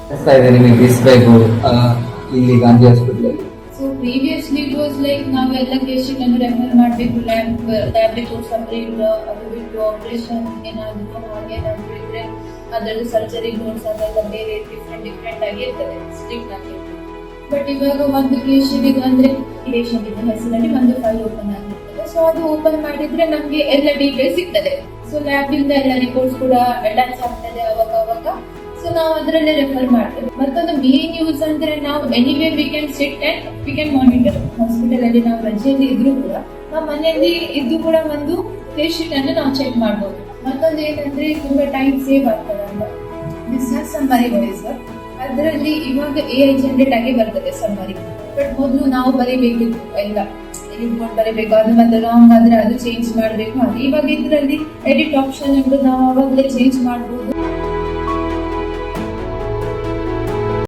ಅನಿಸ್ತಾ ಇದೆ ನಿಮಗೆ ಬಿಸ್ಬೇಕು ಇಲ್ಲಿ Gandhi hospital? So previously it was like ನಾವೆಲ್ಲ ಕೇಸಿಗೆ ಅನ್ನು ರೆಫರ್ ಮಾಡಬೇಕು, ಲ್ಯಾಬ್ ರಿಪೋರ್ಟ್ಸ್ ಸಪರೇಟ್, ಅದು ಬಿಟ್ಟು ಆಪರೇಷನ್ ಏನಾದರೂ ಹಾಗೇನಾದರೂ ಇದ್ರೆ ಅದರದ್ದು ಸರ್ಜರಿ ನೋಟ್ಸ್ ಅದೆಲ್ಲ ಬೇರೆ ಡಿಫ್ರೆಂಟ್ ಆಗಿರ್ತದೆ, ಸ್ಟ್ರಿಕ್ಟ್ ಆಗಿರ್ತದೆ. ಬಟ್ ಇವಾಗ ಒಂದು ಕೇಸಿಗೆ ಅಂದ್ರೆ ಪೇಷಂಟ್ ಇದ್ದ ಹೆಸರಲ್ಲಿ ಒಂದು ಫೈಲ್ ಓಪನ್ ಆಗಿರ್ತದೆ. ಸೊ ಅದು ಓಪನ್ ಮಾಡಿದ್ರೆ ನಮಗೆ ಎಲ್ಲ ಡೀಟೇಲ್ಸ್ ಸಿಗ್ತದೆ. ಸೊ ಲ್ಯಾಬ್ ಇಂದ ಎಲ್ಲ ರಿಪೋರ್ಟ್ಸ್ ಕೂಡ ಅಟ್ಯಾಚ್ ಆಗ್ತದೆ ಅವಾಗ. ಸೊ ನಾವು ಅದರಲ್ಲೇ ರೆಫರ್ ಮಾಡ್ತೇವೆ. ಮತ್ತೊಂದು ಮೇನ್ ಯೂಸ್ ಅಂದ್ರೆ ನಾವು anyway we can sit and we can monitor. Hospital ಅಲ್ಲಿ ನಾವು ರಜೆಯಲ್ಲಿ ಇದ್ರೂ ಕೂಡ ನಾವು ಮನೆಯಲ್ಲಿ ಇದ್ದು ಕೂಡ ಒಂದು ಪೇಷಂಟ್ ಅನ್ನು ನಾವು ಚೆಕ್ ಮಾಡ್ಬೋದು. ಮತ್ತೊಂದು ಏನಂದ್ರೆ ತುಂಬಾ ಟೈಮ್ ಸೇವ್ ಆಗ್ತದೆ ಅಂತ ಬಿಸ್ನೆಸ್ ಸಮ್ಮರಿ ವೈಸ್ ಅದರಲ್ಲಿ ಇವಾಗ AI ಜನರೇಟ್ ಆಗಿ ಬರ್ತದೆ ಸಮ್ಮರಿ. ಬಟ್ ಮೊದಲು ನಾವು ಬರೀಬೇಕಿತ್ತು ಎಲ್ಲ ರಿಪೋರ್ಟ್ ಬರೀಬೇಕು, ಅದು ಮತ್ತೆ ರಾಂಗ್ ಆದ್ರೆ ಅದು ಚೇಂಜ್ ಮಾಡಬೇಕು. ಇವಾಗ ಇದರಲ್ಲಿ ಎಡಿಟ್ ಆಪ್ಷನ್ ಉಂಟು, ನಾವು ಅವಾಗಲೇ ಚೇಂಜ್ ಮಾಡ್ಬೋದು.